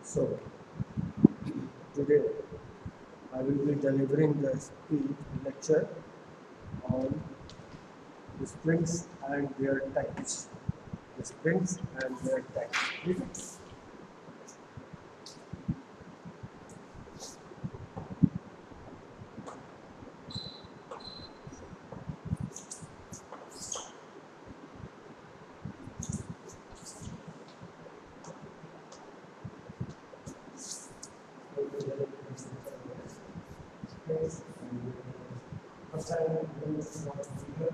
So, today I will be delivering the speech lecture on the springs and their types. The springs and their types. Springs and first I will bring some figure.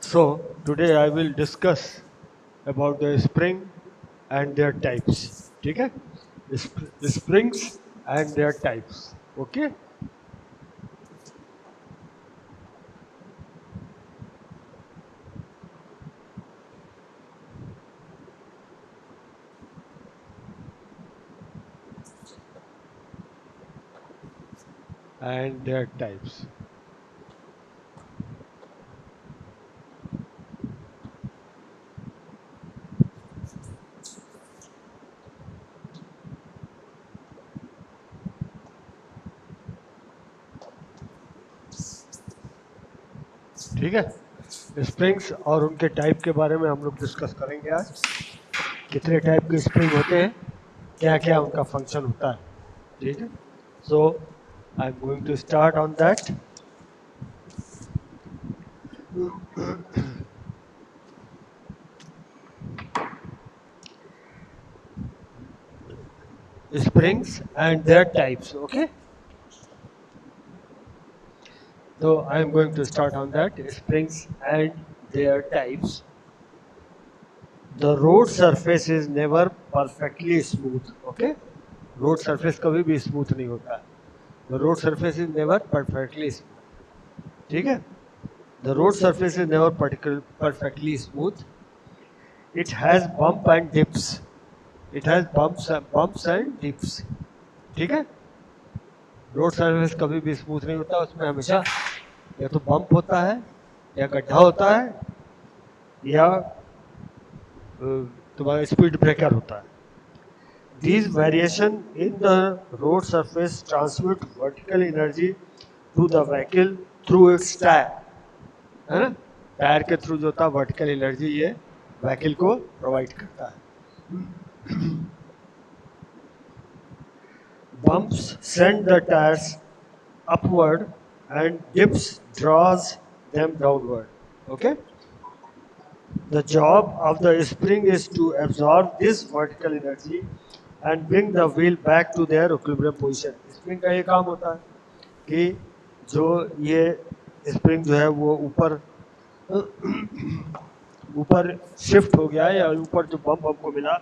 So today I will discuss about the spring and their types. ठीक है? Springs and their types. Okay? And their types. ठीक है? Springs और उनके type के बारे में हम लोग डिस्कस करेंगे आज. कितने टाइप के स्प्रिंग होते हैं, क्या क्या उनका फंक्शन होता है. ठीक है? So I am going to start on that. Springs and their types. Okay? So I am going to start on that. Springs and their types. The road surface is never perfectly smooth. Okay? Road surface कभी भी smooth नहीं होता. The road surface is never perfectly smooth. ठीक है? The road surface is never perfectly smooth. It has bump and dips. It has bumps and dips. ठीक है? Road surface कभी भी स्मूथ नहीं होता, उसमें हमेशा या तो बम्प होता है, या गड्ढा होता है, या तुम्हारा स्पीड ब्रेकर होता है. These variation in the road surface transmit vertical energy to the vehicle through its tire. है ना? टायर के थ्रू जो होता है वर्टिकल एनर्जी ये व्हीकल को प्रोवाइड करता है. Bumps send the tires upward and dips draws them downward. Okay? The job of the spring is to absorb this vertical energy and bring the wheel back to their equilibrium position. Spring का ये काम होता है कि जो ये spring जो है वो ऊपर ऊपर शिफ्ट हो गया या ऊपर जो बम्प हमको मिला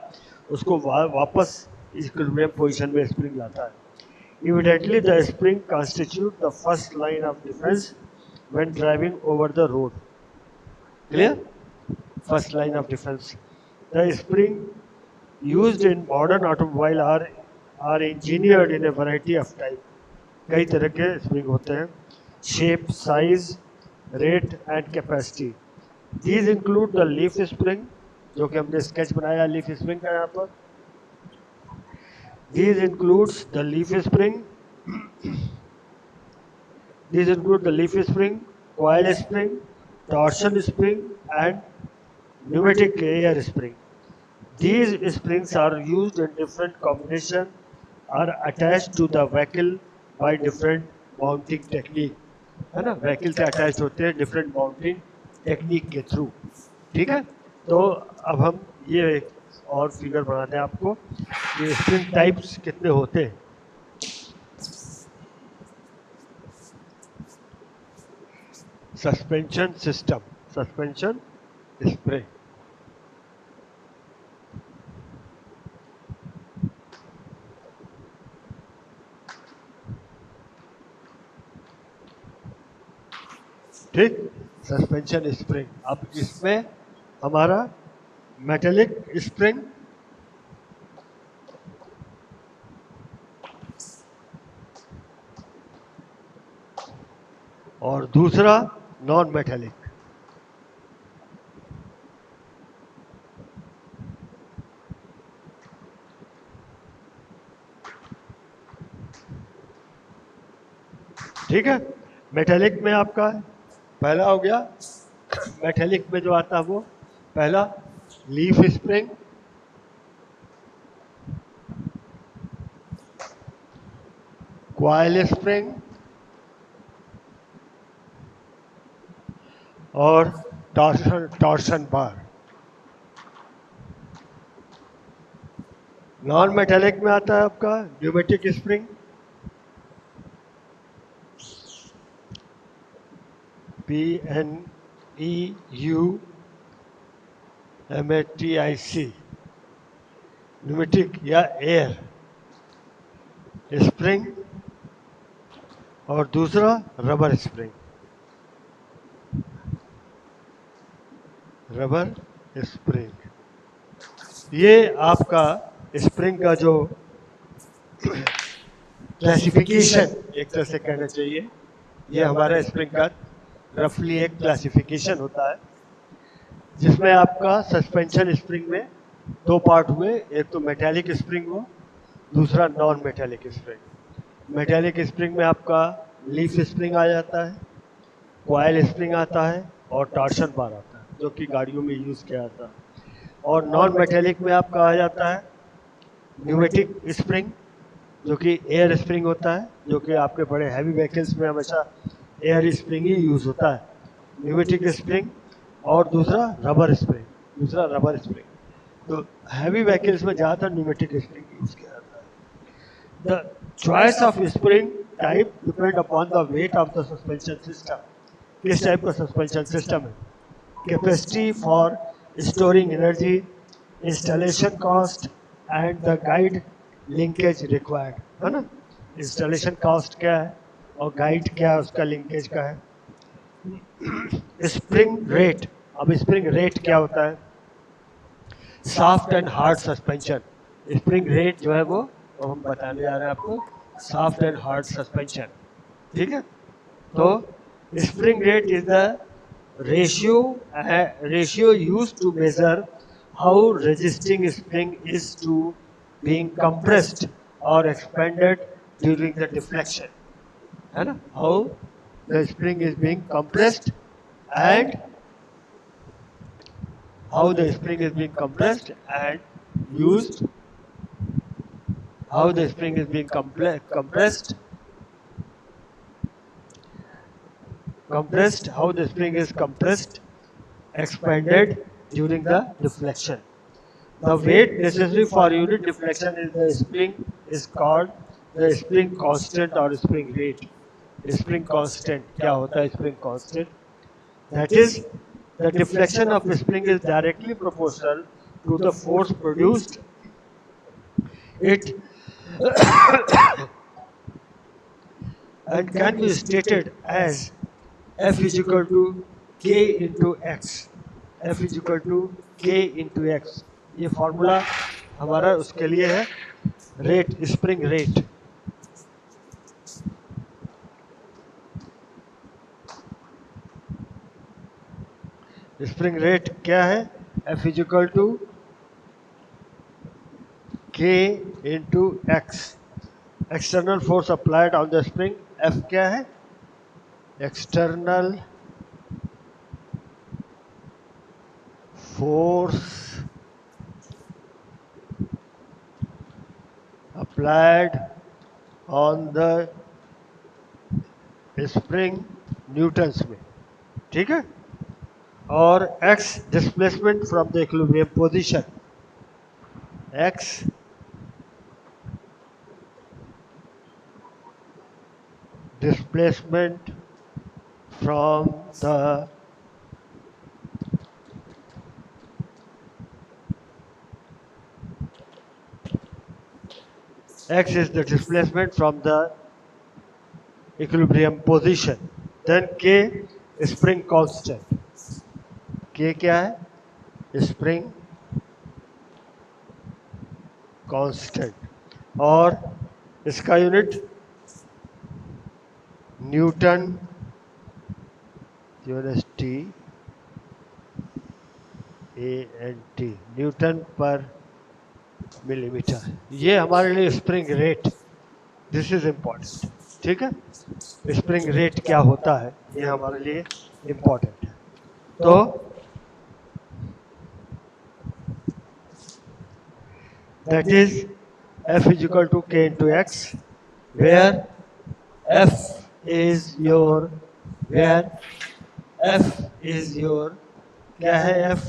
उसको वापस इक्विलिब्रियम पोजीशन में स्प्रिंग लाता है. Evidently, the spring constitutes the first line of defense when driving over the road. Clear? First line of defense. The spring used in modern automobile are engineered in a variety of type. कई तरह के spring होते हैं. Shape, size, rate and capacity. These include the leaf spring, जो कि हमने sketch बनाया leaf spring का यहाँ पर. These includes the leaf spring. These include the leaf spring, coil spring, torsion spring, and pneumatic air spring. These springs are used in different combination, are attached to the vehicle by different mounting technique. है ना? Vehicle से attach होते हैं different mounting technique के through. ठीक है? तो अब हम ये एक और फिगर बनाते हैं आपको कि स्प्रिंग टाइप्स कितने होते हैं. Suspension system, suspension spring. ठीक, सस्पेंशन स्प्रिंग. अब इसमें हमारा मेटेलिक स्प्रिंग और दूसरा नॉन मेटेलिक. ठीक है? मेटेलिक में आपका पहला हो गया, मेटेलिक में जो आता है वो पहला लीफ स्प्रिंग, क्वाइल स्प्रिंग और टॉर्शन बार. नॉन मेटेलिक में आता है आपका pneumatic spring, PN NEUMATIC, pneumatic या एयर स्प्रिंग, और दूसरा रबर स्प्रिंग, रबर स्प्रिंग। ये आपका स्प्रिंग का जो क्लासिफिकेशन एक तरह से कहना चाहिए, ये हमारा स्प्रिंग का रफली एक क्लासिफिकेशन होता है, जिसमें आपका सस्पेंशन स्प्रिंग में दो पार्ट हुए, एक तो मेटालिक स्प्रिंग हो, दूसरा non metallic spring. Metallic spring में आपका लीफ स्प्रिंग आ जाता है, कॉइल स्प्रिंग आता है और टॉर्शन बार आता है, जो कि गाड़ियों में यूज किया जाता है। और नॉन मेटालिक में आपका आ जाता है न्यूमेटिक स्प्रिंग, जो कि एयर स्प्रिंग होता है, जो कि आपके बड़े हैवी व्हीकल्स में हमेशा एयर स्प्रिंग ही यूज होता है, न्यूमेटिक स्प्रिंग। और दूसरा रबर स्प्रिंग। तो हैवी व्हीकल्स में ज़्यादातर न्यूमेटिक स्प्रिंग यूज किया जाता है। The choice of spring type depend upon the weight of the suspension system. किस टाइप का सस्पेंशन सिस्टम है, capacity for storing energy, installation cost and the guide linkage required, है ना। इंस्टॉलेशन कॉस्ट क्या है और गाइड क्या है, उसका लिंकेज का है। स्प्रिंग रेट, अब स्प्रिंग रेट क्या होता है, soft and hard suspension. Spring rate जो है वो हम बताने जा रहे हैं आपको, सॉफ्ट एंड हार्ड सस्पेंशन, ठीक है। तो spring rate is the ratio used to measure how resisting spring is to being compressed or expanded during the deflection, है ना। how the spring is being compressed and how the spring is being compressed and used, how the spring is being compressed, how the spring is compressed, expanded during the deflection. The weight necessary for unit deflection is the spring is called the spring constant or spring rate. Spring constant क्या होता है, spring constant? That is, the deflection of spring is directly proportional to the force produced. It and can be stated as F is equal to K into X. F is equal to K into X. ये formula हमारा उसके लिए है, rate, spring rate. Spring rate क्या है, F is equal to K into X. External force applied on the spring, F क्या है, external force applied on the spring Newton's में, ठीक है। और x displacement from the equilibrium position, x displacement from the x is the displacement from the equilibrium position. Then k spring constant, k क्या है, spring constant, और इसका unit Newton T ANT, Newton पर millimetre. ये हमारे लिए spring rate, this is important, ठीक है। स्प्रिंग रेट क्या होता है, ये हमारे लिए इम्पॉर्टेंट है। तो that is F is equal to K into X, where F is your क्या है, F